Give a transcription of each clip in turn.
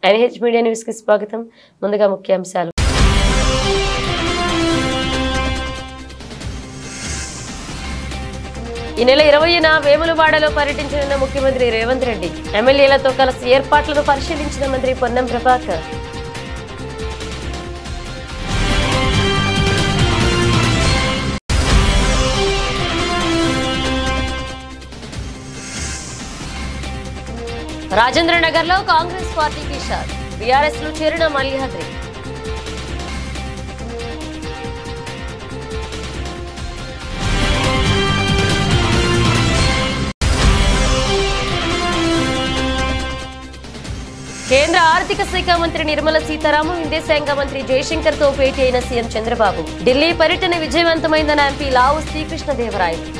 NH media news కి స్వాగతం. ముందుగా ముఖ్యాంశాలు. ఈ నెల 20న వేములవాడలో పర్యటించనున్న ముఖ్యమంత్రి రేవంత్ రెడ్డి. ఎమ్మెల్యేలతో కలిసి ఏర్పాట్లను పరిశీలించిన మంత్రి పొన్నం ప్రభాకర్. రాజేంద్రనగర్ లో కాంగ్రెస్ పార్టీకి షాక్. బీఆర్ఎస్ లో చేరిన మల్యాద్రి. కేంద్ర ఆర్థిక శాఖ మంత్రి నిర్మలా సీతారామన్ విదేశాంగ మంత్రి జయశంకర్ తో భేటీ అయిన సీఎం చంద్రబాబు. ఢిల్లీ పర్యటన విజయవంతమైందన్న ఎంపీ లావు శ్రీకృష్ణదేవరాయలు.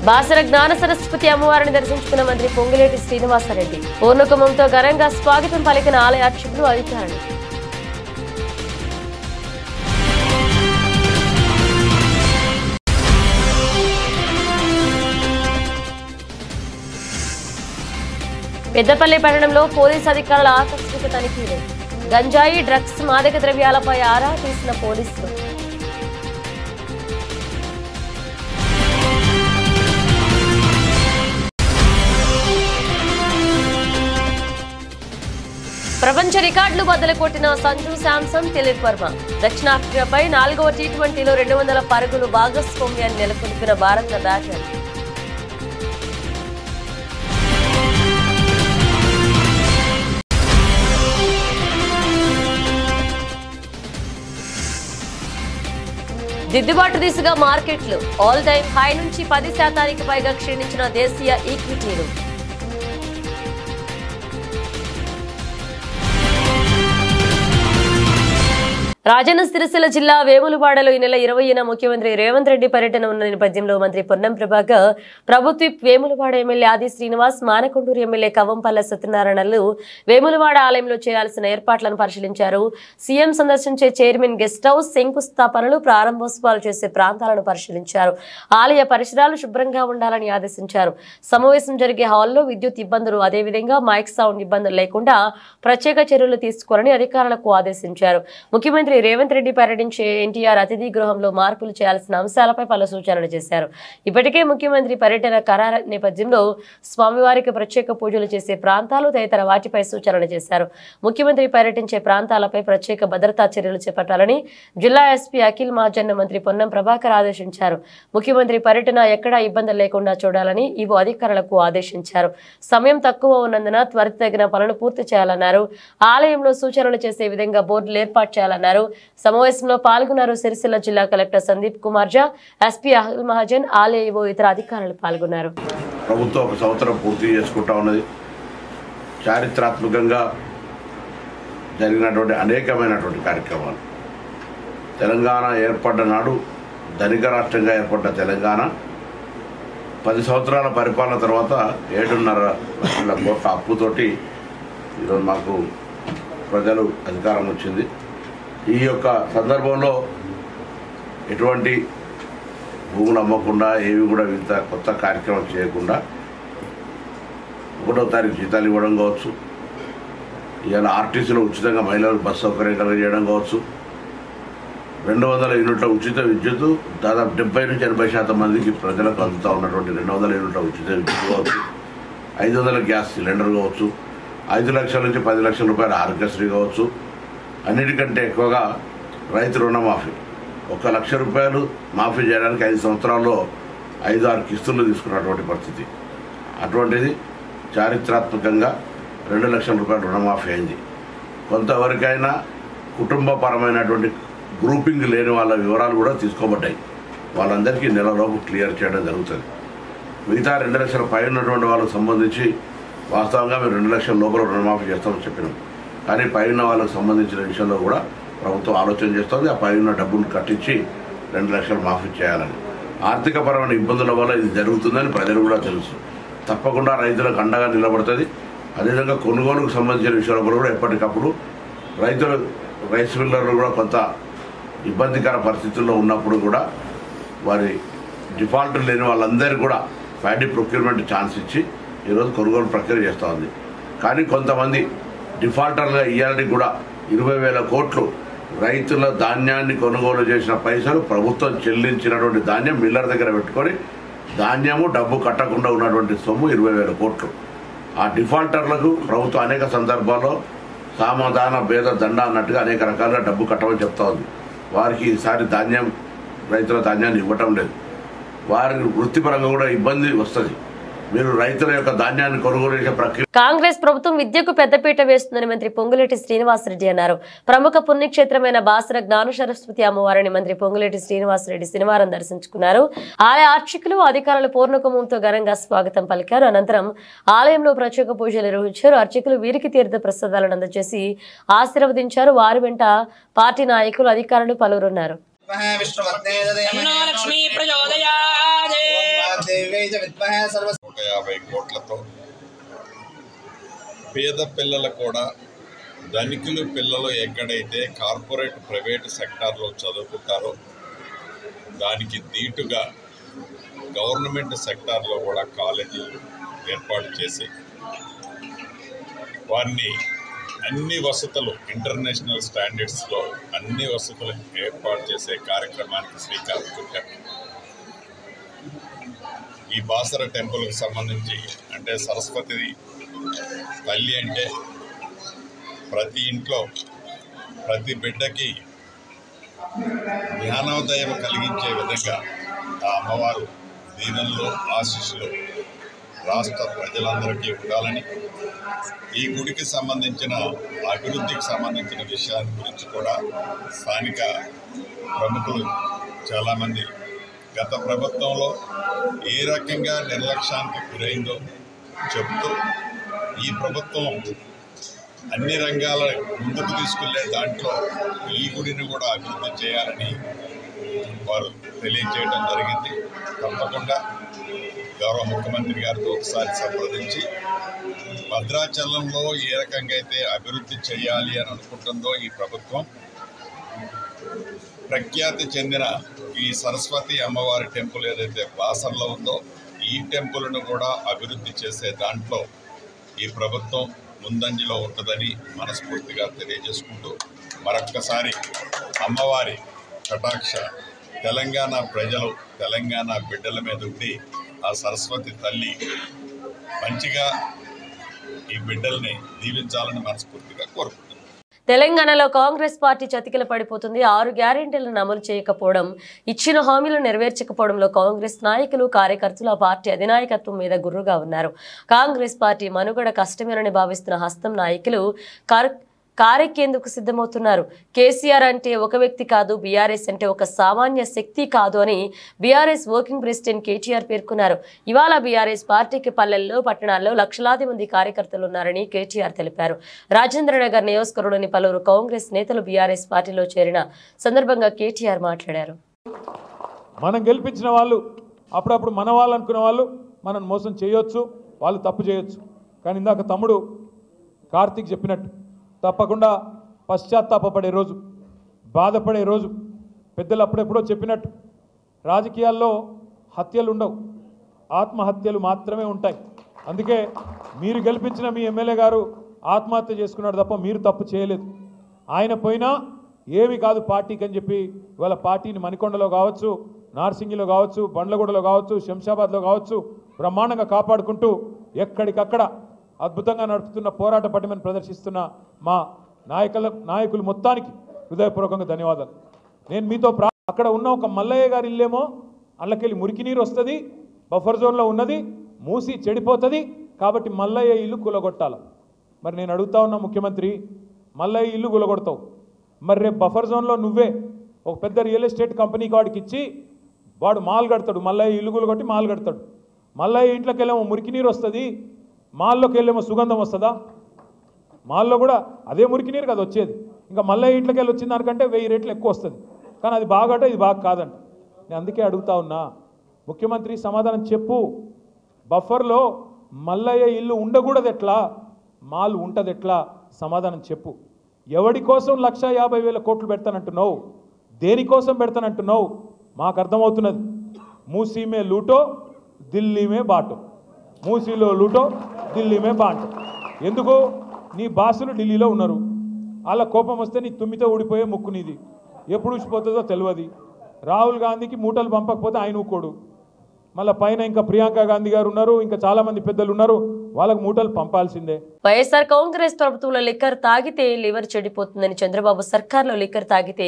బాసర జ్ఞాన సరస్వతి అమ్మవారిని దర్శించుకున్న మంత్రి పొంగులేటి శ్రీనివాసరెడ్డి. పూర్ణకుంభంతో ఘనంగా స్వాగతం పలికిన ఆలయ అర్చకులు, అధికారులు. పెద్దపల్లి పట్టణంలో పోలీసు అధికారుల ఆకస్మిక తనిఖీలు. గంజాయి, డ్రగ్స్, మాదక ద్రవ్యాలపై ఆరా తీసిన పోలీసులు. ప్రపంచ రికార్డులు బద్దలు కొట్టిన సంజు శాంసన్, తిలక్ వర్మ. దక్షిణాఫ్రికాపై 4వ టీ20లో 200 పరుగులు భాగస్వామ్యాన్ని నెలకొల్పిన భారత బ్యాటర్. దిద్దుబాటు దిశగా మార్కెట్లు. ఆల్ టైమ్ హై నుంచి 10% పైగా క్షీణించిన దేశీయ ఈక్విటీలు. రాజన్న సిరిసిల్ల జిల్లా వేములవాడలో ఈ నెల 20న ముఖ్యమంత్రి రేవంత్ రెడ్డి పర్యటన ఉన్న నేపథ్యంలో మంత్రి పొన్నం ప్రభాకర్, ప్రభుత్వ వేములవాడ ఎమ్మెల్యే ఆది శ్రీనివాస్, మానకొండూరు ఎమ్మెల్యే కవంపల్ల సత్యనారాయణలు వేములవాడ ఆలయంలో చేయాల్సిన ఏర్పాట్లను పరిశీలించారు. సీఎం సందర్శించే చైర్మన్ గెస్ట్ హౌస్, శంకుస్థాపనలు, ప్రారంభోత్సవాలు చేసే ప్రాంతాలను పరిశీలించారు. ఆలయ పరిసరాలు శుభ్రంగా ఉండాలని ఆదేశించారు. సమావేశం జరిగే హాల్లో విద్యుత్ ఇబ్బందులు, అదేవిధంగా మైక్ సౌండ్ ఇబ్బందులు లేకుండా ప్రత్యేక చర్యలు తీసుకోవాలని అధికారులకు ఆదేశించారు. ముఖ్యమంత్రి రేవంత్ రెడ్డి పర్యటించే ఎన్టీఆర్ అతిథి గృహంలో మార్పులు చేయాల్సిన అంశాలపై పలు సూచనలు చేశారు. ఇప్పటికే ముఖ్యమంత్రి పర్యటన ఖరారు నేపథ్యంలో స్వామివారికి ప్రత్యేక పూజలు చేసే ప్రాంతాలు తదితర వాటిపై సూచనలు చేశారు. ముఖ్యమంత్రి పర్యటించే ప్రాంతాలపై ప్రత్యేక భద్రతా చర్యలు చేపట్టాలని జిల్లా ఎస్పీ అఖిల్ మహాజన్ మంత్రి పొన్నం ప్రభాకర్ ఆదేశించారు. ముఖ్యమంత్రి పర్యటన ఎక్కడా ఇబ్బందులు లేకుండా చూడాలని ఈవో అధికారులకు ఆదేశించారు. సమయం తక్కువ ఉన్నందున త్వరితగిన పనులు పూర్తి చేయాలన్నారు. ఆలయంలో సూచనలు చేసే విధంగా బోర్డులు ఏర్పాటు చేయాలన్నారు. సమావేశంలో పాల్గొన్నారు సిరిసిల్ల జిల్లా కలెక్టర్ సందీప్ కుమార్ జా, ఎస్పీ అఖిల్ మహాజన్, ఆలయ ఇతర అధికారులు పాల్గొన్నారు. ప్రభుత్వం ఒక సంవత్సరం పూర్తి చేసుకుంటా ఉన్నది. చారిత్రాత్మకంగా జరిగినటువంటి అనేకమైనటువంటి కార్యక్రమాలు. తెలంగాణ ఏర్పడ్డ నాడు ధనిక రాష్ట్రంగా ఏర్పడ్డ తెలంగాణ 10 సంవత్సరాల పరిపాలన తర్వాత 7.5 లక్షల కోట్ల అప్పుతోటి ఈరోజు మాకు ప్రజలు అధికారం వచ్చింది. ఈ యొక్క సందర్భంలో ఎటువంటి భూములు అమ్మకుండా, ఏవి కూడా వింత కొత్త కార్యక్రమం చేయకుండా 1వ తారీఖు జీతాలు ఇవ్వడం కావచ్చు, ఇవాళ ఆర్టీసీలో ఉచితంగా మహిళలకు బస్సు సౌకర్యం కలిగజేయడం కావచ్చు, 200 యూనిట్ల ఉచిత విద్యుత్ దాదాపు 70 నుంచి 80% మందికి ప్రజలకు అందుతూ ఉన్నటువంటి 200 యూనిట్ల ఉచిత విద్యుత్ కావచ్చు, 500 గ్యాస్ సిలిండర్ కావచ్చు, 5 లక్షల నుంచి 10 లక్షల రూపాయల ఆరోగ్యశ్రీ కావచ్చు, అన్నిటికంటే ఎక్కువగా రైతు రుణమాఫీ 1 లక్ష రూపాయలు మాఫీ చేయడానికి 5 సంవత్సరాల్లో 5-6 కిస్తులు తీసుకున్నటువంటి పరిస్థితి. అటువంటిది చారిత్రాత్మకంగా 2 లక్షల రూపాయల రుణమాఫీ అయింది. కొంతవరకైనా కుటుంబపరమైనటువంటి గ్రూపింగ్ లేని వాళ్ళ వివరాలు కూడా తీసుకోబడ్డాయి. వాళ్ళందరికీ నెలలోపు క్లియర్ చేయడం జరుగుతుంది. మిగతా 2 లక్షల పై ఉన్నటువంటి వాళ్ళకు సంబంధించి వాస్తవంగా మేము 2 లక్షల లోపల రుణమాఫీ చేస్తామని చెప్పినాం. కానీ పైన వాళ్ళకు సంబంధించిన విషయంలో కూడా ప్రభుత్వం ఆలోచన చేస్తుంది. ఆ పైన డబ్బులు కట్టించి 2 లక్షలు మాఫీ చేయాలని. ఆర్థికపరమైన ఇబ్బందుల వల్ల ఇది జరుగుతుందని ప్రజలు కూడా తెలుసు. తప్పకుండా రైతులకు అండగా నిలబడుతుంది. అదేవిధంగా కొనుగోలుకు సంబంధించిన విషయాల్లో కూడా ఎప్పటికప్పుడు రైస్ మిల్లర్లు కూడా కొంత ఇబ్బందికర పరిస్థితుల్లో ఉన్నప్పుడు కూడా వారి డిఫాల్ట్ లేని వాళ్ళందరికీ కూడా ప్యాడీ ప్రొక్యూర్మెంట్ ఛాన్స్ ఇచ్చి ఈరోజు కొనుగోలు ప్రక్రియ చేస్తూ ఉంది. కానీ కొంతమంది డిఫాల్టర్గా ఇవ్వాలని కూడా 20,000 కోట్లు రైతుల ధాన్యాన్ని కొనుగోలు చేసిన పైసలు ప్రభుత్వం చెల్లించినటువంటి ధాన్యం మిల్లర్ దగ్గర పెట్టుకొని ధాన్యము డబ్బు కట్టకుండా ఉన్నటువంటి సొమ్ము 20,000 కోట్లు. ఆ డిఫాల్టర్లకు ప్రభుత్వం అనేక సందర్భాల్లో సామధాన భేద దండ అన్నట్టుగా అనేక రకాలుగా డబ్బు కట్టమని చెప్తా ఉంది. వారికి ఈసారి రైతుల ధాన్యాన్ని ఇవ్వటం లేదు. వారి వృత్తిపరంగా కూడా ఇబ్బంది వస్తుంది. మీరు రైతుల యొక్క ధాన్యాన్ని కొనుగోలు చేసే ప్రక్రియ. కాంగ్రెస్ ప్రభుత్వం విద్యకు పెద్దపీట వేస్తుందని మంత్రి పొంగులేటి శ్రీనివాసరెడ్డి అన్నారు. ప్రముఖ పుణ్యక్షేత్రమైన బాసర జ్ఞాన సరస్వతి అమ్మవారిని మంత్రి పొంగులేటి శ్రీనివాసరెడ్డి శనివారం దర్శించుకున్నారు. ఆలయ అర్చకులు అధికారులు పూర్ణకుంభంతో ఘనంగా స్వాగతం పలికారు. అనంతరం ఆలయంలో ప్రత్యేక పూజలు నిర్వహించారు. అర్చకులు వీరికి తీర్థ ప్రసాదాలను అందజేసి ఆశీర్వదించారు. వారి వెంట పార్టీ నాయకులు అధికారులు పలువురున్నారు. 150 కోట్లతో పేద పిల్లలు కూడా ధనికులు పిల్లలు ఎక్కడైతే కార్పొరేట్ ప్రైవేట్ సెక్టార్లో చదువుకుంటారో దానికి దీటుగా గవర్నమెంట్ సెక్టార్లో కూడా కాలేజీలు ఏర్పాటు చేసి వారిని అన్ని వసతులు ఇంటర్నేషనల్ స్టాండర్డ్స్లో అన్ని వసతులు ఏర్పాటు చేసే కార్యక్రమానికి శ్రీకారం చుట్టారు. ఈ బాసర టెంపుల్కి సంబంధించి అంటే సరస్వతి తల్లి అంటే ప్రతి ఇంట్లో ప్రతి బిడ్డకి జ్ఞానోదయం కలిగించే విధంగా ఆ అమ్మవారు దీవెనలు ఆశీస్సులు రాష్ట్ర ప్రజలందరికీ ఉండాలని ఈ గుడికి సంబంధించిన అభివృద్ధికి సంబంధించిన విషయాల గురించి కూడా స్థానిక ప్రముఖులు చాలామంది గత ప్రభుత్వంలో ఏ రకంగా నిర్లక్ష్యానికి గురైందో చెబుతూ ఈ ప్రభుత్వం అన్ని రంగాల ముందుకు తీసుకెళ్లే దాంట్లో ఈ గుడిని కూడా అభివృద్ధి చేయాలని వారు తెలియజేయడం జరిగింది. తప్పకుండా గౌరవ ముఖ్యమంత్రి గారితో ఒకసారి సంప్రదించి భద్రాచలంలో ఏ రకంగా అయితే అభివృద్ధి చేయాలి అని అనుకుంటుందో ఈ ప్రభుత్వం ప్రఖ్యాతి చెందిన ఈ సరస్వతి అమ్మవారి టెంపుల్ ఏదైతే బాసర్లో ఉందో ఈ టెంపుల్ను కూడా అభివృద్ధి చేసే దాంట్లో ఈ ప్రభుత్వం ముందంజలో ఉంటుందని మనస్ఫూర్తిగా తెలియజేసుకుంటూ మరొక్కసారి అమ్మవారి కటాక్ష తెలంగాణ ప్రజలు తెలంగాణ బిడ్డల మీద ఉండి ఆ సరస్వతి తల్లి మంచిగా ఈ బిడ్డల్ని దీవించాలని మనస్ఫూర్తిగా కోరుకుంటున్నాను. తెలంగాణలో కాంగ్రెస్ పార్టీ చతికిల పడిపోతుంది. 6 గ్యారెంటీలను అమలు చేయకపోవడం, ఇచ్చిన హామీలు నెరవేర్చకపోవడంలో కాంగ్రెస్ నాయకులు కార్యకర్తలు ఆ పార్టీ అధినాయకత్వం మీద గుర్రుగా ఉన్నారు. కాంగ్రెస్ పార్టీ మనుగడ కష్టమేనని భావిస్తున్న హస్తం నాయకులు కారెక్కేందుకు సిద్ధమవుతున్నారు. కేసీఆర్ అంటే ఒక వ్యక్తి కాదు, బీఆర్ఎస్ అంటే ఒక సామాన్య శక్తి కాదు అని బీఆర్ఎస్ వర్కింగ్ ప్రెసిడెంట్ కేటీఆర్ పేర్కొన్నారు. ఇవాళ బీఆర్ఎస్ పార్టీకి పల్లెల్లో పట్టణాల్లో లక్షలాది మంది కార్యకర్తలు ఉన్నారని కేటీఆర్ తెలిపారు. రాజేంద్రనగర్ నియోజకవర్గంలోని పలువురు కాంగ్రెస్ నేతలు బీఆర్ఎస్ పార్టీలో చేరిన సందర్భంగా కేటీఆర్ మాట్లాడారు. మనం గెలిపించిన వాళ్ళు అప్పుడప్పుడు మన వాళ్ళు అనుకున్న వాళ్ళు మనం మోసం చేయొచ్చు, వాళ్ళు తప్పు చేయొచ్చు. కానీ ఇందాక తమ్ముడు కార్తీక్ చెప్పినట్టు తప్పకుండా పశ్చాత్తాపపడే రోజు, బాధపడే రోజు. పెద్దలు అప్పుడెప్పుడో చెప్పినట్టు రాజకీయాల్లో హత్యలు ఉండవు, ఆత్మహత్యలు మాత్రమే ఉంటాయి. అందుకే మీరు గెలిపించిన మీ ఎమ్మెల్యే గారు ఆత్మహత్య చేసుకున్నాడు తప్ప మీరు తప్పు చేయలేదు. ఆయన పోయినా ఏమి కాదు పార్టీకి అని చెప్పి ఇవాళ పార్టీని మణికొండలో కావచ్చు, నార్సింగిలో కావచ్చు, బండ్లగూడలో కావచ్చు, శంషాబాద్లో కావచ్చు బ్రహ్మాండంగా కాపాడుకుంటూ ఎక్కడికక్కడ అద్భుతంగా నడుపుతున్న పోరాట పటిమను ప్రదర్శిస్తున్న మా నాయకులు మొత్తానికి హృదయపూర్వకంగా ధన్యవాదాలు. నేను మీతో అక్కడ ఉన్న ఒక మల్లయ్య గారి ఇల్లేమో అల్లకెళ్ళి మురికి నీరు వస్తుంది, బఫర్ జోన్లో ఉన్నది, మూసి చెడిపోతుంది, కాబట్టి మల్లయ్య ఇల్లు కూలగొట్టాలి. మరి నేను అడుగుతా ఉన్నా ముఖ్యమంత్రి, మల్లయ్య ఇల్లు కూలగొడతావు, మరి రేపు బఫర్ జోన్లో నువ్వే ఒక పెద్ద రియల్ ఎస్టేట్ కంపెనీకి వాడికి ఇచ్చి వాడు మాల్ కడతాడు, మల్లయ్య ఇల్లు కూలగొట్టి మాల్ కడతాడు. మల్లయ్య ఇంట్లోకి వెళ్ళేమో మురికి నీరు వస్తుంది, మాల్లోకి వెళ్ళేమో సుగంధం వస్తుందా? మాల్లో కూడా అదే మురికి నీరు కదా వచ్చేది. ఇంకా మల్లయ్య ఇంట్లోకి వెళ్ళి వచ్చిన దానికంటే 1000 రెట్లు ఎక్కువ వస్తుంది. కానీ అది బాగట, ఇది బాగా కాదంట. నేను అందుకే అడుగుతా ఉన్నా, ముఖ్యమంత్రి సమాధానం చెప్పు. బఫర్లో మల్లయ్య ఇల్లు ఉండకూడదు ఎట్లా, మాల్ ఉంటుంది ఎట్లా? సమాధానం చెప్పు. ఎవడి కోసం 1,50,000 కోట్లు పెడతానంటున్నావు? దేనికోసం పెడతానంటున్నావు మాకు అర్థమవుతున్నది. మూసీమే లూటో ఢిల్లీమే బాటో, మూసీలో లూటో ఢిల్లీమే బాటో. ఎందుకు? నీ బాసులు ఢిల్లీలో ఉన్నారు, వాళ్ళ కోపం వస్తే నీ తుమ్మితో ఊడిపోయే ముక్కు నీది, ఎప్పుడు ఊసిపోతుందో తెలియదు. రాహుల్ గాంధీకి మూటలు పంపకపోతే ఆయన ఊకోడు, మళ్ళీ పైన ఇంకా ప్రియాంక గాంధీ గారు ఉన్నారు, ఇంకా చాలా మంది పెద్దలు ఉన్నారు, వాళ్ళకు మూటలు పంపాల్సిందే. వైఎస్ఆర్ కాంగ్రెస్ ప్రభుత్వంలో లిక్కర్ తాగితే లివర్ చెడిపోతుందని, చంద్రబాబు సర్కార్లో లిక్కర్ తాగితే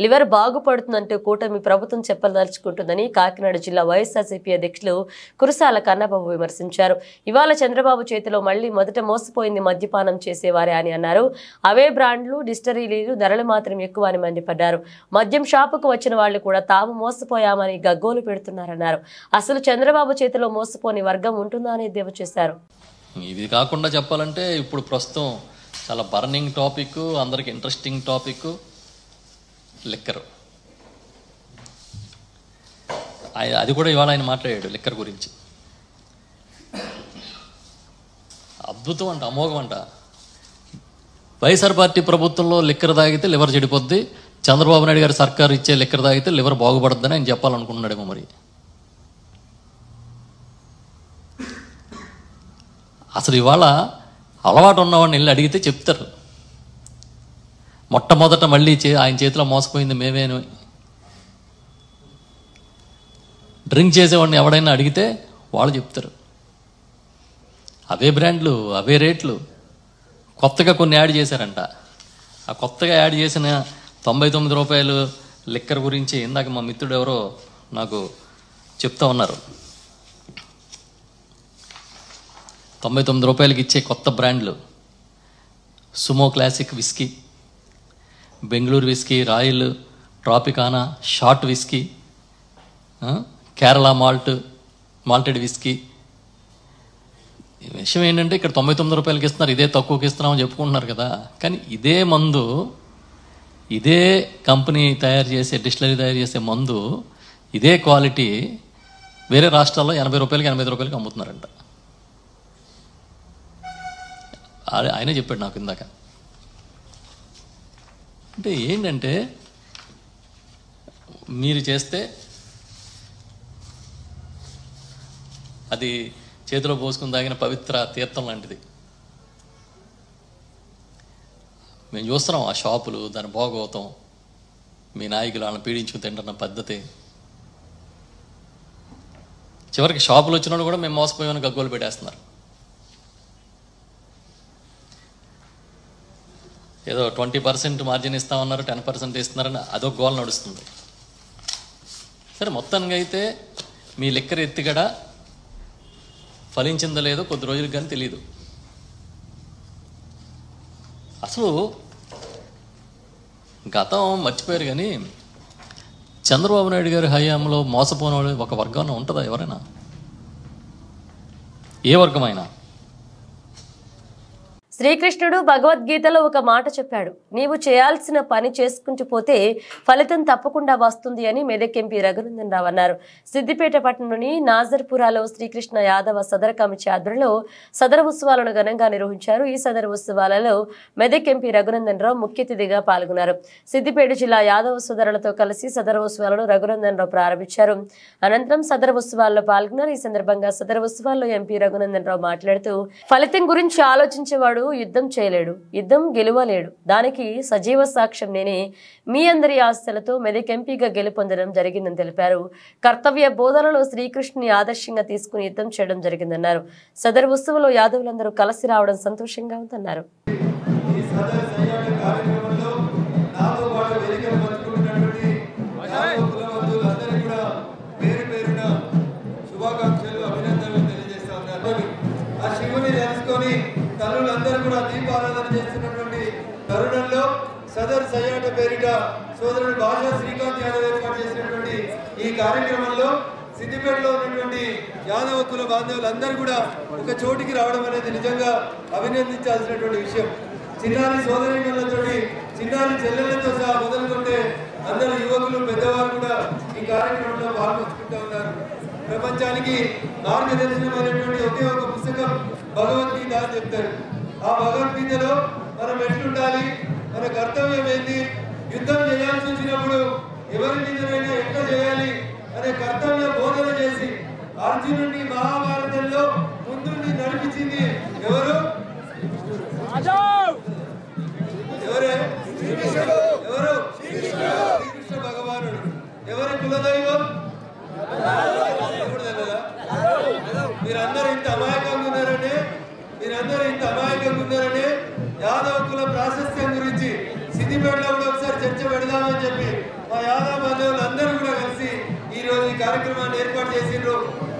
లివర్ బాగుపడుతుందంటూ కూటమి ప్రభుత్వం చెప్పదలుచుకుంటుందని కాకినాడ జిల్లా వైఎస్ఆర్సీపీ అధ్యక్షులు కురసాల కన్నబాబు విమర్శించారు. ఇవాళ చంద్రబాబు చేతిలో మళ్లీ మొదట మోసపోయింది మద్యపానం చేసేవారే అని అన్నారు. అవే బ్రాండ్లు, డిస్టరీలు, ధరలు మాత్రం ఎక్కువ అని మండిపడ్డారు. మద్యం షాపుకు వచ్చిన వాళ్ళు కూడా తాము మోసపోయామని గగ్గోలు పెడుతున్నారన్నారు. అసలు చంద్రబాబు చేతిలో మోసపోని వర్గం ఉంటుందా అని ఎద్దేవా చేశారు. ఇది కాకుండా చెప్పాలంటే ఇప్పుడు ప్రస్తుతం చాలా బర్నింగ్ టాపిక్, అందరికి ఇంట్రెస్టింగ్ టాపిక్ లిక్కర్. అది కూడా ఇవాళ ఆయన మాట్లాడాడు లిక్కర్ గురించి. అద్భుతం అంట, అమోఘం అంట. వైఎస్ఆర్ పార్టీ ప్రభుత్వంలో లిక్కర్ తాగితే లివర్ చెడిపోద్ది, చంద్రబాబు నాయుడు గారి సర్కారు ఇచ్చే లిక్కర్ తాగితే లివర్ బాగుపడుద్దని ఆయన చెప్పాలనుకుంటున్నాడేమో. మరి అసలు ఇవాళ అలవాటు ఉన్నవాడిని వెళ్ళి అడిగితే చెప్తారు. మొట్టమొదట మళ్ళీ ఆయన చేతిలో మోసపోయింది మేమేను. డ్రింక్ చేసేవాడిని ఎవడైనా అడిగితే వాళ్ళు చెప్తారు. అవే బ్రాండ్లు, అవే రేట్లు, కొత్తగా కొన్ని యాడ్ చేశారంట. ఆ కొత్తగా యాడ్ చేసిన 99 రూపాయలు లిక్కర్ గురించి ఇందాక మా మిత్రుడు ఎవరో నాకు చెప్తా ఉన్నారు. 99 రూపాయలకి ఇచ్చే కొత్త బ్రాండ్లు Sumo classic whisky, Bengaluru whisky, royal, ట్రాపికానా, short whisky, Kerala malted whisky. విషయం ఏంటంటే ఇక్కడ 99 రూపాయలకి ఇస్తున్నారు, ఇదే తక్కువకి ఇస్తున్నామని చెప్పుకుంటున్నారు కదా. కానీ ఇదే మందు, ఇదే కంపెనీ తయారు చేసే, డిస్టిలరీ తయారు చేసే మందు, ఇదే క్వాలిటీ వేరే రాష్ట్రాల్లో 80 రూపాయలకి 85 రూపాయలకి అమ్ముతున్నారంట. ఆయనే చెప్పాడు నాకు ఇందాక. అంటే ఏంటంటే మీరు చేస్తే అది చేతిలో పోసుకుని తాగిన పవిత్ర తీర్థం లాంటిది. మేము చూస్తున్నాం ఆ షాపులు, దాని భోగవతం, మీ నాయకులు వాళ్ళని పీడించుకుని తింటున్న పద్ధతి. చివరికి షాపులు వచ్చినప్పుడు కూడా మేము మోసపోయామని గగ్గోలు పెట్టేస్తున్నారు. ఏదో 20% మార్జిన్ ఇస్తామన్నారు, 10% ఇస్తున్నారని అదొక గోల్ నడుస్తుంది. సరే, మొత్తానికి అయితే మీ లిక్కర్ ఎత్తిగడ ఫలించిందో లేదో కొద్ది రోజులకు కానీ తెలియదు. అసలు గతం మర్చిపోయారు కానీ చంద్రబాబు నాయుడు గారి హయాంలో మోసపోయిన ఒక వర్గం ఉంటుందా ఎవరైనా? ఏ వర్గమైనా? శ్రీకృష్ణుడు భగవద్గీతలో ఒక మాట చెప్పాడు, నీవు చేయాల్సిన పని చేసుకుంటూ పోతే ఫలితం తప్పకుండా వస్తుంది అని మెదక్ ఎంపీ రఘునందన్ రావు అన్నారు. సిద్దిపేట పట్టణంలోని నాజర్పురాలో శ్రీకృష్ణ యాదవ సదర కమిటీ ఆధ్వర్యంలో సదర ఉత్సవాలను ఘనంగా నిర్వహించారు. ఈ సదర ఉత్సవాలలో మెదక్ ఎంపీ రఘునందన్ రావు ముఖ్య అతిథిగా పాల్గొన్నారు. సిద్దిపేట జిల్లా యాదవ సోదరులతో కలిసి సదర ఉత్సవాలను రఘునందన్ రావు ప్రారంభించారు. అనంతరం సదర ఉత్సవాల్లో పాల్గొన్నారు. ఈ సందర్భంగా సదర ఉత్సవాల్లో ఎంపీ రఘునందన్ రావు మాట్లాడుతూ, ఫలితం గురించి ఆలోచించేవాడు యుద్ధం చేయలేడు, యుద్ధం గెలవలేడు, దానికి సజీవ సాక్ష్యం నేనే. మీ అందరి ఆశలతో మెదక్ ఎంపీగా గెలుపొందడం జరిగిందని తెలిపారు. కర్తవ్య బోధనలో శ్రీకృష్ణుని ఆదర్శంగా తీసుకుని యుద్ధం చేయడం జరిగిందన్నారు. సదరు ఉత్సవంలో యాదవులందరూ కలిసి రావడం సంతోషంగా ఉందన్నారు. తల్లులందరూ కూడా దీపారాధన చేస్తున్నటువంటి తరుణంలో సదర్ సయ్యాట పేరిట సోదరుడు భాషా శ్రీకాంత్ యాదవ్ ఏర్పాటు చేసినటువంటి ఈ కార్యక్రమంలో సిద్దిపేటలో ఉన్నటువంటి యాదవ కుల బాంధవులందరూ కూడా ఒక చోటికి రావడం అనేది నిజంగా అభినందించాల్సినటువంటి విషయం. చిన్నారి సోదరిమణులతో, చిన్నారి చెల్లెళ్లతో సహా మొదలుకుంటే అందరూ యువకులు, పెద్దవారు కూడా ఈ కార్యక్రమంలో పాల్గొంచుకుంటూ ఉన్నారు. ప్రపంచానికి మార్గదర్శనమైనటువంటి ఒకే ఒక పుస్తకం భగవద్గీత అని చెప్తారు. ఆ భగవద్గీతలో మనం ఎట్లుండాలి, మన కర్తవ్యం ఏంటి, యుద్ధం చేయాల్సి వచ్చినప్పుడు ఎవరి మీదనైనా ఎట్లా చేయాలి అనే కర్తవ్య బోధన చేసి అర్జునుడిని మహాభారతంలో ముందుండి నడిపించింది ఎవరు? ఎవరే? ఎవరు? శ్రీకృష్ణ భగవానుడు. ఎవరి కులదైవం? మీరందరూ ఇంత అమాయకంగా ఉన్నారని యాదవ్ కుల ప్రాశస్త్యం గురించి సిద్దిపేటలో కూడా ఒకసారి చర్చ పెడదామని చెప్పి మా యాదవ్ బంధువులు అందరూ కూడా కలిసి ఈ రోజు ఈ కార్యక్రమాన్ని ఏర్పాటు చేసిండ్రు.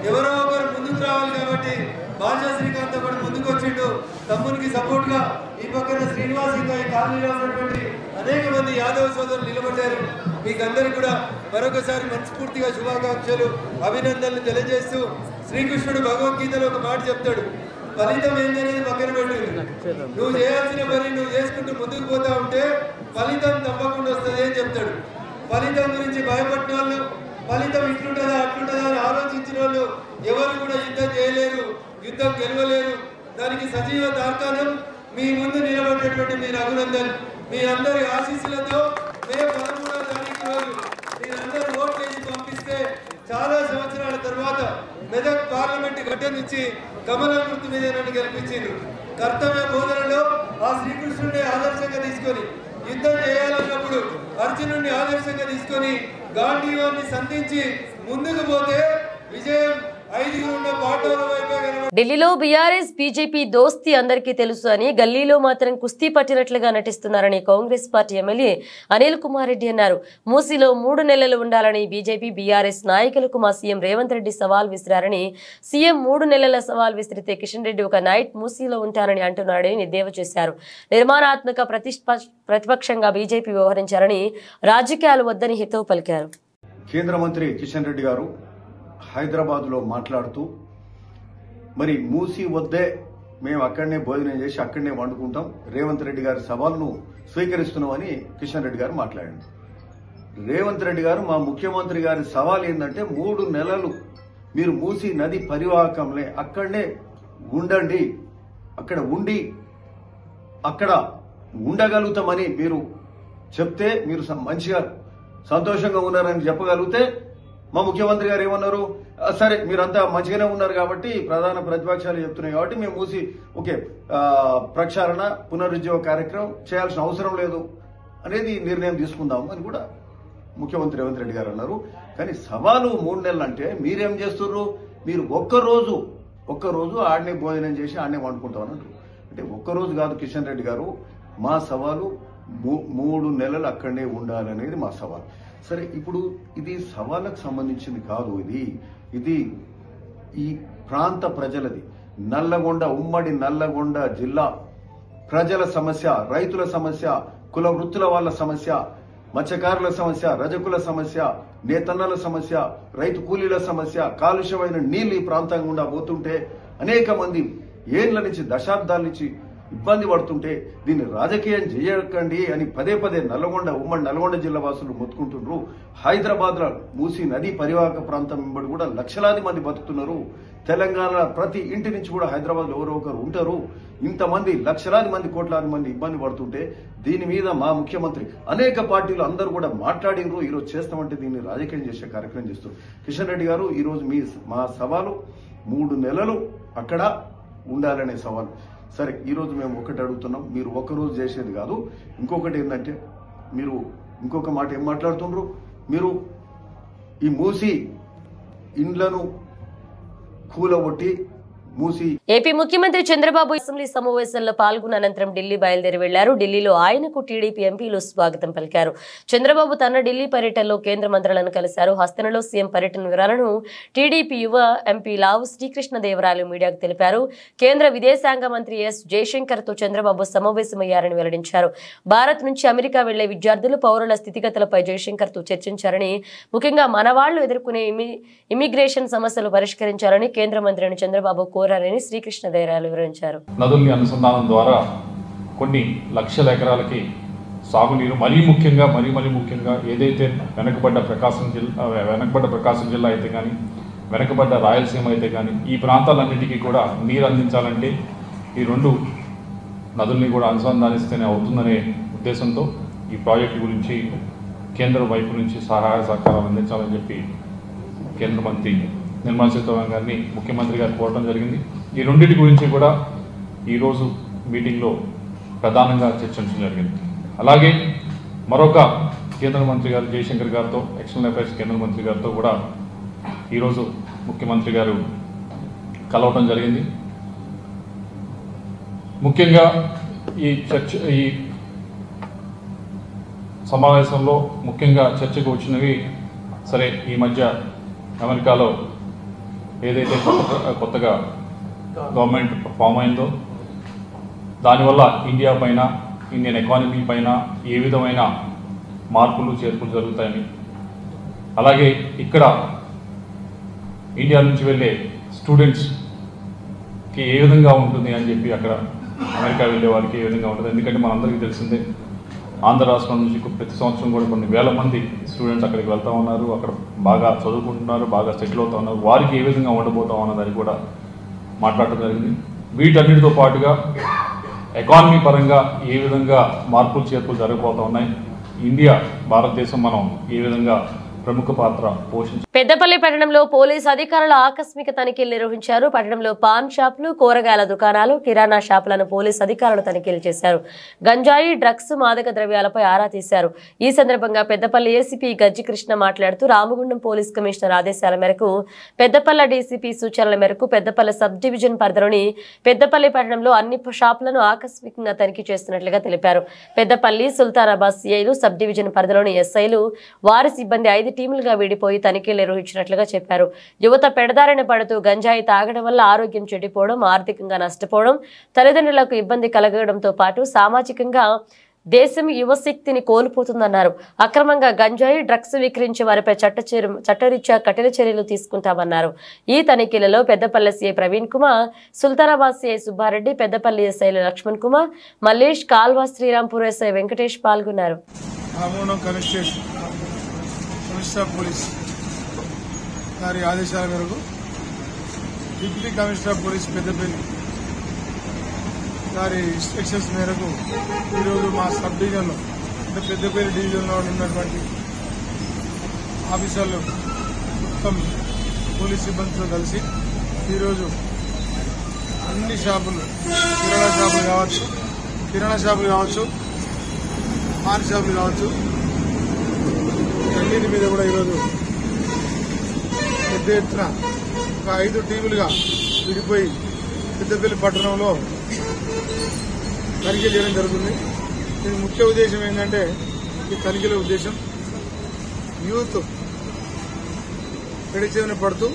ఎవరో ఒకరు ముందుకు రావాలి కాబట్టి భాషా శ్రీకాంత్ ఒకటి ముందుకు వచ్చిండు. తమ్మునికి సపోర్ట్ గా ఈ పక్కన శ్రీనివాస్ ఇంకా ఈ కాలనీలో ఉన్నటువంటి అనేక మంది యాదవ్ సోదరులు నిలబడ్డారు. మీకు అందరికీ కూడా మరొకసారి మనస్ఫూర్తిగా శుభాకాంక్షలు, అభినందనలు తెలియజేస్తూ శ్రీకృష్ణుడు భగవద్గీతలో ఒక మాట చెప్తాడు, ఫలితం ఏంటనేది పక్కన పెట్టు, నువ్వు చేయాల్సిన పని నువ్వు చేసుకుంటూ ముందుకు పోతా ఉంటే ఫలితం తప్పకుండా వస్తుంది అని చెప్తాడు. ఫలితం గురించి భయపడిన వాళ్ళు, ఫలితం ఇట్లుంటుందా అట్లుంటుందా అని ఆలోచించిన వాళ్ళు ఎవరు కూడా యుద్ధం చేయలేరు, యుద్ధం గెలవలేరు. దానికి సజీవ తార్కాణం మీ ముందు నిలబడేటువంటి మీ రఘునందన్. మీ అందరి ఆశీస్సులతో మే 13వ తారీఖు రోజు మీరందరూ ఓట్లు వేసి పంపిస్తే చాలా సంవత్సరాల తర్వాత మెదక్ పార్లమెంట్ గడ్డ నుంచి కమలం గుర్తు మీద నన్ను గెలిపించింది. కర్తవ్య బోధనలో ఆ శ్రీకృష్ణుడిని ఆదర్శంగా తీసుకొని యుద్ధం చేయాలన్నప్పుడు అర్జునుడిని ఆదర్శంగా తీసుకొని గాంధీవాన్ని సంధించి ముందుకు పోతే విజయం ఢిల్లీలో బీఆర్ఎస్ బీజేపీ దోస్తీ అందరికీ తెలుసు అని గల్లీలో మాత్రం కుస్తీ పట్టినట్లుగా నటిస్తున్నారని కాంగ్రెస్ పార్టీ ఎమ్మెల్యే అనిల్ కుమార్ రెడ్డి అన్నారు. మూసీలో 3 నెలలు ఉండాలని బీజేపీ బీఆర్ఎస్ నాయకులకు మా సీఎం రేవంత్ రెడ్డి సవాల్ విసిరారని, సీఎం 3 నెలల సవాల్ విసిరితే కిషన్ రెడ్డి ఒక నైట్ మూసీలో ఉంటారని అంటున్నాడని ఎద్దేవా చేశారు. నిర్మాణాత్మక ప్రతిపక్షంగా బీజేపీ వ్యవహరించారని, రాజకీయాలు వద్దని హితవు పలికారు. కేంద్ర మంత్రి కిషన్ రెడ్డి గారు హైదరాబాద్లో మాట్లాడుతూ మరి మూసి వద్దే మేము అక్కడనే భోజనం చేసి అక్కడనే వండుకుంటాం, రేవంత్ రెడ్డి గారి సవాల్ను స్వీకరిస్తున్నామని కిషన్ రెడ్డి గారు మాట్లాడారు. రేవంత్ రెడ్డి గారు మా ముఖ్యమంత్రి గారి సవాల్ ఏంటంటే 3 నెలలు మీరు మూసి నది పరివాహకంలో అక్కడనే ఉండండి, అక్కడ ఉండి అక్కడ ఉండగలుగుతామని మీరు చెప్తే, మీరు మంచిగా సంతోషంగా ఉన్నారని చెప్పగలిగితే మా ముఖ్యమంత్రి గారు ఏమన్నారు, సరే మీరంతా మంచిగానే ఉన్నారు కాబట్టి ప్రధాన ప్రతిపక్షాలు చెప్తున్నాయి కాబట్టి మేము మూసి ఓకే ప్రక్షాళన పునరుజ్జీవ కార్యక్రమం చేయాల్సిన అవసరం లేదు అనేది నిర్ణయం తీసుకుందాము అని కూడా ముఖ్యమంత్రి రేవంత్ రెడ్డి గారు అన్నారు. కానీ సవాలు 3 నెలలు అంటే మీరేం చేస్తున్నారు, మీరు ఒక్కరోజు ఆడనే భోజనం చేసి ఆడనే వండుకుంటాం అన్నట్టు. అంటే ఒక్కరోజు కాదు కిషన్ రెడ్డి గారు, మా సవాలు 3 నెలలు అక్కడనే ఉండాలనేది మా సవాల్. సరే ఇప్పుడు ఇది సవాళ్ళకు సంబంధించింది కాదు, ఇది ఈ ప్రాంత ప్రజలది. నల్లగొండ, ఉమ్మడి నల్లగొండ జిల్లా ప్రజల సమస్య, రైతుల సమస్య, కుల వృత్తుల వాళ్ళ సమస్య, మత్స్యకారుల సమస్య, రజకుల సమస్య, నేతన్నల సమస్య, రైతు కూలీల సమస్య, కాలుష్యమైన నీళ్లు ఈ ప్రాంతం గుండా పోతుంటే అనేక మంది ఏళ్ల నుంచి దశాబ్దాల నుంచి ఇబ్బంది పడుతుంటే దీన్ని రాజకీయం చేయకండి అని పదే ఉమ్మడి నల్గొండ జిల్లా వాసులు మొత్తుకుంటున్నారు. హైదరాబాద్ లో మూసీ నది పరివాహక ప్రాంతం వెంబడి కూడా లక్షలాది మంది బతుకుతున్నారు. తెలంగాణ ప్రతి ఇంటి నుంచి కూడా హైదరాబాద్ లో ఎవరో ఒకరు ఉంటారు. ఇంతమంది లక్షలాది మంది కోట్లాది మంది ఇబ్బంది పడుతుంటే దీని మీద మా ముఖ్యమంత్రి అనేక పార్టీలు అందరూ కూడా మాట్లాడినరు. ఈరోజు చేస్తామంటే దీన్ని రాజకీయం చేసే కార్యక్రమం చేస్తారు. కిషన్ రెడ్డి గారు ఈరోజు మా సవాలు 3 నెలలు అక్కడ ఉండాలనే సవాలు. సరే ఈరోజు మేము ఒకటి అడుగుతున్నాం, మీరు ఒక్కరోజు చేసేది కాదు. ఇంకొకటి ఏంటంటే మీరు ఇంకొక మాట ఏం మాట్లాడుతున్నారు, మీరు ఈ మూసి ఇండ్లను కూలగొట్టి ఏపీ ముఖ్యమంత్రి చంద్రబాబు అసెంబ్లీ సమావేశంలో పాల్గొన్న అనంతరం ఢిల్లీ బయలుదేరి వెళ్లారు. ఢిల్లీలో ఆయనకు టీడీపీ ఎంపీలు స్వాగతం పలికారు. చంద్రబాబు తన ఢిల్లీ పర్యటనలో కేంద్ర మంత్రులను కలిశారు. హస్తనలో సీఎం పర్యటన వివరాలను టీడీపీ యువ ఎంపీ లావు శ్రీకృష్ణదేవరాయలు మీడియాకు తెలిపారు. కేంద్ర విదేశాంగ మంత్రి ఎస్ జయశంకర్ తో చంద్రబాబు సమావేశమయ్యారని వెల్లడించారు. భారత్ నుంచి అమెరికా వెళ్లే విద్యార్థులు, పౌరుల స్థితిగతులపై జయశంకర్ తో చర్చించారని, ముఖ్యంగా మన వాళ్లు ఎదుర్కొనే ఇమిగ్రేషన్ సమస్యలు పరిష్కరించాలని కేంద్ర మంత్రిని చంద్రబాబు కోరారని శ్రీకృష్ణదేవరాయలు వివరించారు. నదుల్ని అనుసంధానం ద్వారా కొన్ని లక్షల ఎకరాలకి సాగునీరు, మరీ ముఖ్యంగా ఏదైతే వెనకబడ్డ ప్రకాశం జిల్లా అయితే కానీ, వెనకబడ్డ రాయలసీమ అయితే కానీ, ఈ ప్రాంతాలన్నిటికీ కూడా నీరు అందించాలంటే ఈ 2 నదుల్ని కూడా అనుసంధానిస్తేనే అవుతుందనే ఉద్దేశంతో ఈ ప్రాజెక్టు గురించి కేంద్రం వైపు నుంచి సహాయ సహకారాలు అందించాలని చెప్పి కేంద్ర మంత్రి నిర్మలా సీతారామన్ గారిని ముఖ్యమంత్రి గారు కోరడం జరిగింది. ఈ రెండింటి గురించి కూడా ఈరోజు మీటింగ్లో ప్రధానంగా చర్చించడం జరిగింది. అలాగే మరొక కేంద్ర మంత్రి గారు జయశంకర్ గారితో, ఎక్స్టర్నల్ అఫైర్స్ కేంద్ర మంత్రి గారితో కూడా ఈరోజు ముఖ్యమంత్రి గారు కలవటం జరిగింది. ముఖ్యంగా ఈ సమావేశంలో ముఖ్యంగా చర్చకు వచ్చినవి, సరే ఈ మధ్య అమెరికాలో ఏదైతే కొత్తగా గవర్నమెంట్ ఫామ్ అయిందో దానివల్ల ఇండియా పైన, ఇండియన్ ఎకానమీ పైన ఏ విధమైన మార్పులు చేర్పులు జరుగుతాయని, అలాగే ఇక్కడ ఇండియా నుంచి వెళ్ళే స్టూడెంట్స్కి ఏ విధంగా ఉంటుంది అని చెప్పి, అక్కడ అమెరికా వెళ్ళే వారికి ఏ విధంగా ఉంటుంది. ఎందుకంటే మనందరికీ తెలిసిందే ఆంధ్ర రాష్ట్రం నుంచి ప్రతి సంవత్సరం కూడా కొన్ని వేల మంది స్టూడెంట్స్ అక్కడికి వెళ్తూ ఉన్నారు, అక్కడ బాగా చదువుకుంటున్నారు, బాగా సెటిల్ అవుతూ ఉన్నారు. వారికి ఏ విధంగా ఉండబోతాం అన్నదాన్ని కూడా మాట్లాడటం జరిగింది. వీటన్నిటితో పాటుగా ఎకానమీ పరంగా ఏ విధంగా మార్పులు చేర్పులు జరగబోతూ ఉన్నాయి, ఇండియా భారతదేశం మనం ఏ విధంగా ప్రముఖ పాత్ర పోషించారు. పెద్దపల్లి పట్టణంలో పోలీసు అధికారులు ఆకస్మిక తనిఖీలు నిర్వహించారు. పట్టణంలో పాన్ షాపులు, కూరగాయల దుకాణాలు, కిరాణా షాపులను పోలీసు అధికారులు తనిఖీలు చేశారు. గంజాయి, డ్రగ్స్, మాదక ద్రవ్యాలపై ఆరా తీశారు. ఈ సందర్భంగా పెద్దపల్లి ఏసీపీ గజ్జి కృష్ణ మాట్లాడుతూ రామగుండం పోలీస్ కమిషనర్ ఆదేశాల మేరకు, పెద్దపల్లి డీసీపీ సూచనల మేరకు పెద్దపల్లి సబ్ డివిజన్ పరిధిలోని పెద్దపల్లి పట్టణంలో అన్ని షాపులను ఆకస్మికంగా తనిఖీ చేస్తున్నట్లుగా తెలిపారు. పెద్దపల్లి, సుల్తానాబాద్ సిఐలు, సబ్ డివిజన్ పరిధిలోని ఎస్ఐలు, వారి సిబ్బంది 5 టీములుగా విడిపోయి తనిఖీలు నిర్వహించినట్లుగా చెప్పారు. యువత పెడదారిన పడుతూ గంజాయి తాగడం వల్ల ఆరోగ్యం చెడిపోవడం, ఆర్థికంగా నష్టపోవడం, తల్లిదండ్రులకు ఇబ్బంది కలగడంతో పాటు సామాజికంగా దేశం యువశక్తిని కోల్పోతుందన్నారు. అక్రమంగా గంజాయి, డ్రగ్స్ విక్రయించే వారిపై చట్టరీత్యా కఠిన చర్యలు తీసుకుంటామన్నారు. ఈ తనిఖీలలో పెద్దపల్లి సిఐ ప్రవీణ్ కుమార్, సుల్తానాబాద్ సిఐ సుబ్బారెడ్డి, పెద్దపల్లి ఎస్ఐలు లక్ష్మణ్ కుమార్, మల్లేష్, కాల్వా శ్రీరాంపూర్ ఎస్ఐ వెంకటేష్ పాల్గొన్నారు. కమిషనర్ పోలీస్ గారి ఆదేశాల మేరకు డిప్యూటీ కమిషనర్ పోలీస్ పెద్దపల్లి గారి ఇన్స్ట్రక్షన్స్ మేరకు ఈరోజు మా సబ్ డివిజన్లో, అంటే పెద్దపల్లి డివిజన్లో ఉన్నటువంటి ఆఫీసర్లు మొత్తం పోలీస్ సిబ్బందితో కలిసి ఈరోజు అన్ని షాపులు, కిరాణా షాపులు కావచ్చు, పాన్ షాపులు కావచ్చు, అన్నిటి మీద కూడా ఈరోజు పెద్ద ఎత్తున ఒక 5 టీములుగా విడిపోయి పెద్దపల్లి పట్టణంలో తనిఖీలు చేయడం జరుగుతుంది. దీని ముఖ్య ఉద్దేశం ఏంటంటే, ఈ తనిఖీల ఉద్దేశం యూత్ పెడిచేవన పడుతూ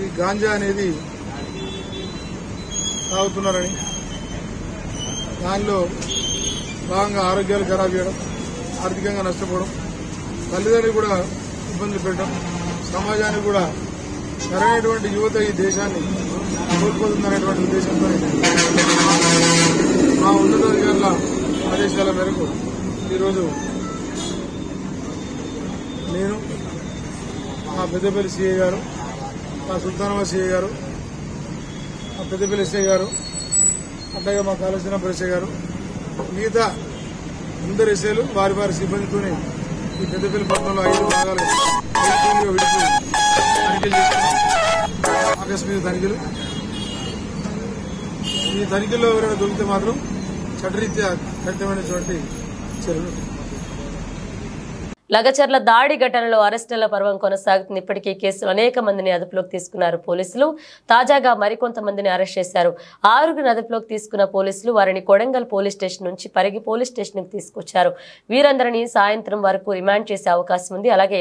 ఈ గాంజా అనేది తాగుతున్నారని, దానిలో భాగంగా ఆరోగ్యాలు ఖరాబ్ చేయడం, ఆర్థికంగా నష్టపోవడం, తల్లిదండ్రులు కూడా ఇబ్బందులు పెట్టడం, సమాజానికి కూడా సరైనటువంటి యువత ఈ దేశాన్ని కోల్పోతుందనేటువంటి ఉద్దేశంతో మా ఉన్నతాధికారుల ఆదేశాల మేరకు ఈరోజు నేను, మా పెద్దపల్లి సిఐ గారు, మా సుల్తానాబాద్ సిఐ గారు, మా పెద్దపల్లి ఎస్ఐ గారు, అట్లాగే మా కాళేశ్వరం ఎస్ఐ గారు, మిగతా అందరు ఎస్ఐలు వారి వారి సిబ్బందితోనే ఈ పెద్దపల్లి పట్టణంలో 5 భాగాలు విడిపోయి తనిఖీలు చేస్తున్నాం. ఆకస్మిక తనిఖీలు. ఈ తనిఖీల్లో ఎవరైనా దొరికితే మాత్రం చట్టరీత్యా కఠినమైనటువంటి చర్యలు. లగచర్ల దాడి ఘటనలో అరెస్టుల పర్వం కొనసాగుతుంది. ఇప్పటికీ కేసులో అనేక మందిని అదుపులోకి తీసుకున్నారు పోలీసులు. తాజాగా మరికొంతమందిని అరెస్ట్ చేశారు. 6గురిని అదుపులోకి తీసుకున్న పోలీసులు వారిని కొడంగల్ పోలీస్ స్టేషన్ నుంచి పరిగి పోలీస్ స్టేషన్ కి తీసుకొచ్చారు. వీరందరినీ సాయంత్రం వరకు రిమాండ్ చేసే అవకాశం ఉంది. అలాగే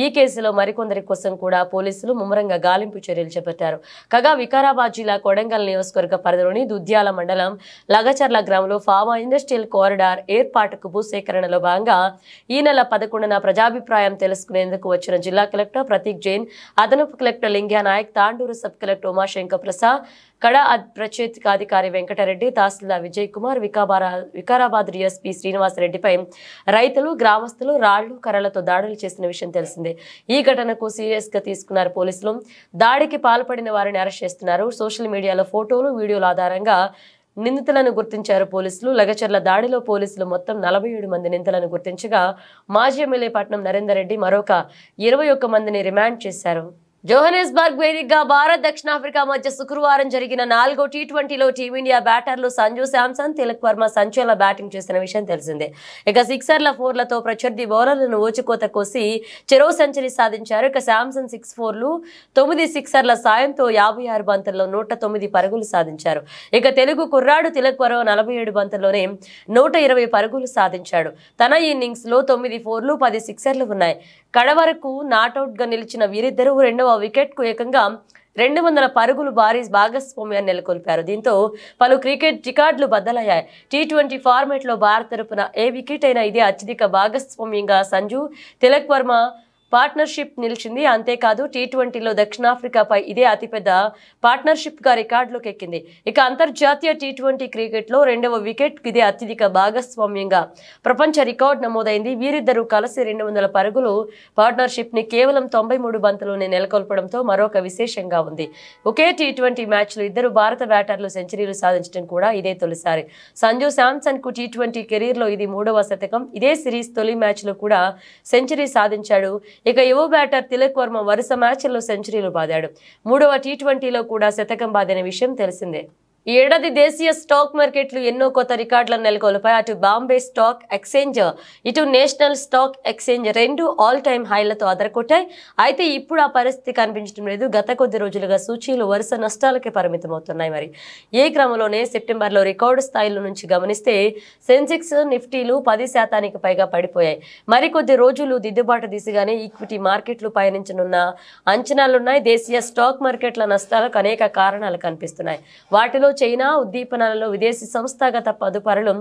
ఈ కేసులో మరికొందరి కోసం కూడా పోలీసులు ముమ్మరంగా గాలింపు చర్యలు చేపట్టారు. కాగా వికారాబాద్ జిల్లా కొడంగల్ నియోజకవర్గ పరిధిలోని దుద్యాల మండలం లగచర్ల గ్రామంలో ఫార్మా ఇండస్ట్రియల్ కారిడార్ ఏర్పాటుకు భూసేకరణలో భాగంగా ఈ నెల 11న ప్రజాభిప్రాయం తెలుసుకునేందుకు వచ్చిన జిల్లా కలెక్టర్ ప్రతీక్ జైన్, అదనపు collector Lingya Nayak, Tandur sub collector Umashankar Prasad, కడా ప్రత్యేకాధికారి వెంకటరెడ్డి, తహసీల్దార్ విజయ్ కుమార్, వికారాబాద్ డిఎస్పీ శ్రీనివాసరెడ్డిపై రైతులు, గ్రామస్తులు రాళ్లు, కర్రలతో దాడులు చేసిన విషయం తెలిసిందే. ఈ ఘటనకు సీరియస్ గా తీసుకున్నారు పోలీసులు. దాడికి పాల్పడిన వారిని అరెస్ట్ చేస్తున్నారు. సోషల్ మీడియాలో ఫోటోలు, వీడియోల ఆధారంగా నిందితులను గుర్తించారు పోలీసులు. లగచర్ల దాడిలో పోలీసులు మొత్తం 47 మంది నిందితులను గుర్తించగా మాజీ ఎమ్మెల్యే పట్నం నరేందర్ రెడ్డి మరొక 21 మందిని రిమాండ్ చేశారు. జోహెనెస్బర్గ్ వేదికగా భారత్ దక్షిణాఫ్రికా మధ్య శుక్రవారం జరిగిన 4వ టీ20లో టీమిండియా బ్యాటర్లు సంజు శాంసన్, తిలక్ వర్మ సంచలన బ్యాటింగ్ చేసిన విషయం తెలిసిందే. ఇక సిక్సర్ల 4లతో ప్రత్యర్థి బౌలర్లను ఊచుకోత కోసి చెరో సెంచరీ సాధించారు. ఇక శాంసన్ 6 4లు 9 సిక్సర్ల సాయంతో 56 బంతుల్లో 109 పరుగులు సాధించారు. ఇక తెలుగు కుర్రాడు తిలక్ వర్మ 47 బంతుల్లోనే 120 పరుగులు సాధించాడు. తన ఇన్నింగ్స్ లో 9 4లు 10 సిక్సర్లు ఉన్నాయి. కడవరకు నాటౌట్ గా నిలిచిన వీరిద్దరూ రెండవ వికెట్ కు ఏకంగా 200 పరుగులు భారీ భాగస్వామ్యాన్ని నెలకొల్పారు. దీంతో పలు క్రికెట్ రికార్డులు బద్దలయ్యాయి. టీ20 ఫార్మాట్ లో భారత్ తరపున ఏ వికెట్ అయినా ఇదే అత్యధిక భాగస్వామ్యంగా సంజు, తిలక్ వర్మ పార్ట్నర్షిప్ నిలిచింది. అంతేకాదు టీ20లో దక్షిణాఫ్రికాపై ఇదే అతిపెద్ద పార్ట్నర్షిప్ గా రికార్డులోకి ఎక్కింది. ఇక అంతర్జాతీయ టీ20 క్రికెట్ లో రెండవ వికెట్ ఇదే అత్యధిక భాగస్వామ్యంగా ప్రపంచ రికార్డు నమోదైంది. వీరిద్దరూ కలిసి 200 పరుగులు పార్ట్నర్షిప్ ని కేవలం 93 బంతుల్లోనే నెలకొల్పడంతో మరొక విశేషంగా ఉంది. ఒకే టీ20 మ్యాచ్ లో ఇద్దరు భారత బ్యాటర్లు సెంచరీలు సాధించడం కూడా ఇదే తొలిసారి. సంజు శాంసన్ కు టీ20 కెరీర్ లో ఇది 3వ శతకం. ఇదే సిరీస్ తొలి మ్యాచ్ లో కూడా సెంచరీ సాధించాడు. ఇక యువ బ్యాటర్ తిలక్ వర్మ వరుస మ్యాచ్ల్లో సెంచరీలు బాదాడు. 3వ టీ20లో కూడా శతకం బాదిన విషయం తెలిసిందే. ఈ ఏడాది దేశీయ స్టాక్ మార్కెట్లు ఎన్నో కొత్త రికార్డులను నెలకొల్పాయి. అటు బాంబే స్టాక్ ఎక్స్చేంజ్, ఇటు నేషనల్ స్టాక్ ఎక్స్చేంజ్ రెండు ఆల్ టైమ్ హైలతో అదరకొట్టాయి. అయితే ఇప్పుడు ఆ పరిస్థితి కనిపించడం లేదు. గత కొద్ది రోజులుగా సూచీలు వరుస నష్టాలకే పరిమితమవుతున్నాయి. మరి ఈ క్రమంలోనే సెప్టెంబర్లో రికార్డు స్థాయిల నుంచి గమనిస్తే సెన్సెక్స్, నిఫ్టీలు 10% పైగా పడిపోయాయి. మరికొద్ది రోజులు దిద్దుబాటు దిశగానే ఈక్విటీ మార్కెట్లు పయనించనున్న అంచనాలున్నాయి. దేశీయ స్టాక్ మార్కెట్ల నష్టాలకు అనేక కారణాలు కనిపిస్తున్నాయి. వాటిలో చైనా ఉద్దీపనలలో విదేశీ సంస్థాగత పదుపరులు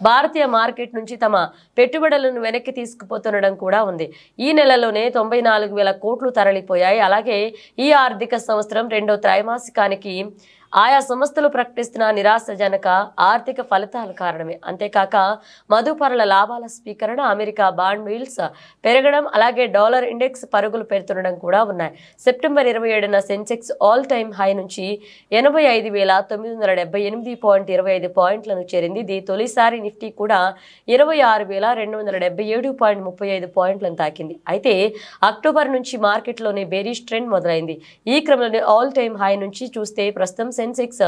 భారతీయ మార్కెట్ నుంచి తమ పెట్టుబడులను వెనక్కి తీసుకుపోతుండడం కూడా ఉంది. ఈ నెలలోనే 94,000 కోట్లు తరలిపోయాయి. అలాగే ఈ ఆర్థిక సంవత్సరం రెండో త్రైమాసికానికి ఆయా సంస్థలు ప్రకటిస్తున్న నిరాశజనక ఆర్థిక ఫలితాల కారణమే. అంతేకాక మదుపరుల లాభాల స్వీకరణ, అమెరికా బాండ్ ఈల్డ్స్ పెరగడం, అలాగే డాలర్ ఇండెక్స్ పరుగులు పెడుతుండడం కూడా ఉన్నాయి. సెప్టెంబర్ 27న సెన్సెక్స్ ఆల్ టైమ్ హై నుంచి 85,978.25 పాయింట్లను చేరింది. ఇది తొలిసారి. నిఫ్టీ కూడా 26,277.35 పాయింట్లను తాకింది. అయితే అక్టోబర్ నుంచి మార్కెట్లోనే బేరిష్ ట్రెండ్ మొదలైంది. ఈ క్రమంలోనే ఆల్ టైమ్ హై నుంచి చూస్తే ప్రస్తుతం సెన్సెక్స్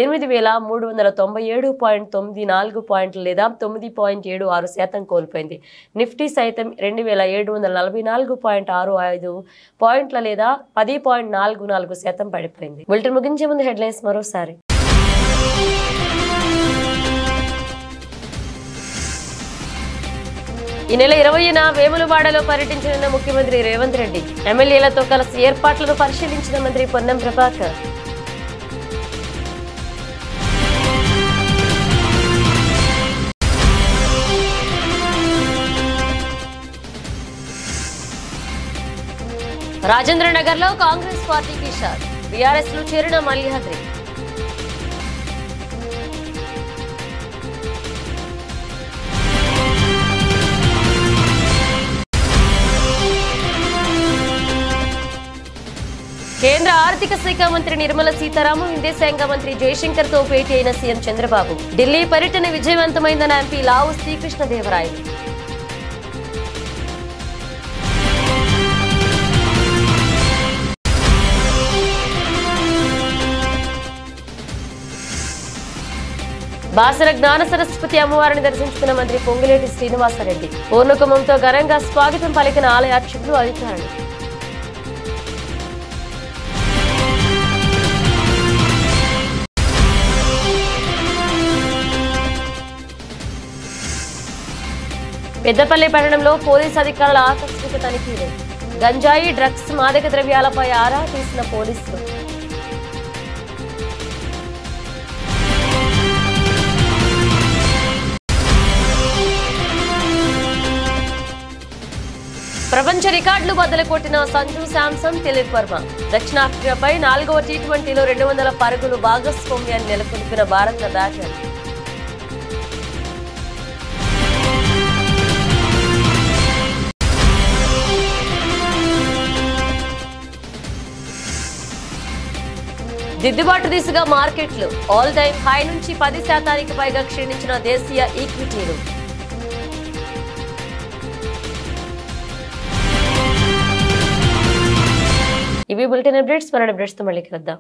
8,397.94 పాయింట్లు లేదా 9.76% కోల్పోయింది. నిఫ్టీ సైతం 2,744.65 పాయింట్ల లేదా 10.44% పడిపోయింది. బులెటిన్ ముగించే ముందు హెడ్లైన్స్ మరోసారి. ఈ నెల 20న వేములవాడలో పర్యటించనున్న ముఖ్యమంత్రి రేవంత్ రెడ్డి. ఎమ్మెల్యేలతో కలిసి ఏర్పాట్లను పరిశీలించిన మంత్రి పొన్నం ప్రభాకర్. రాజేంద్రనగర్ లో కాంగ్రెస్ పార్టీకి షాక్. బీఆర్ఎస్ లో చేరిన మల్యాద్రి. కేంద్ర ఆర్థిక శాఖ మంత్రి నిర్మలా సీతారామన్, విదేశాంగ మంత్రి జయశంకర్ తో భేటీ అయిన సీఎం చంద్రబాబు. ఢిల్లీ పర్యటన విజయవంతమైందన్న ఎంపీ లావు శ్రీకృష్ణదేవరాయలు. బాసర జ్ఞాన సరస్వతి అమ్మవారిని దర్శించుకున్న మంత్రి పొంగులేటి శ్రీనివాసరెడ్డి. పూర్ణకుంభంతో ఘనంగా స్వాగతం పలికిన ఆలయ అర్చకులు, అధికారులు. పెద్దపల్లి పట్టణంలో పోలీసు అధికారుల ఆకస్మిక తనిఖీలు. గంజాయి, డ్రగ్స్, మాదక ద్రవ్యాలపై ఆరా తీసిన పోలీసులు. ప్రపంచ రికార్డులు బద్దలు కొట్టిన సంజు శాంసన్, తిలక్ వర్మ. దక్షిణాఫ్రికాపై 4వ టీ20లో 200 పరుగులు భాగస్వామ్యాన్ని నెలకొల్పిన భారత బ్యాటర్. దిద్దుబాటు దిశగా మార్కెట్లు ఆల్ టైమ్ హై నుంచి 10% పైగా క్షీణించిన దేశీయ ఈక్విటీలు. ఇవి బులెటిన్ అప్డేట్స్. మన అప్డేట్స్ తో మళ్ళీ కలుద్దాం.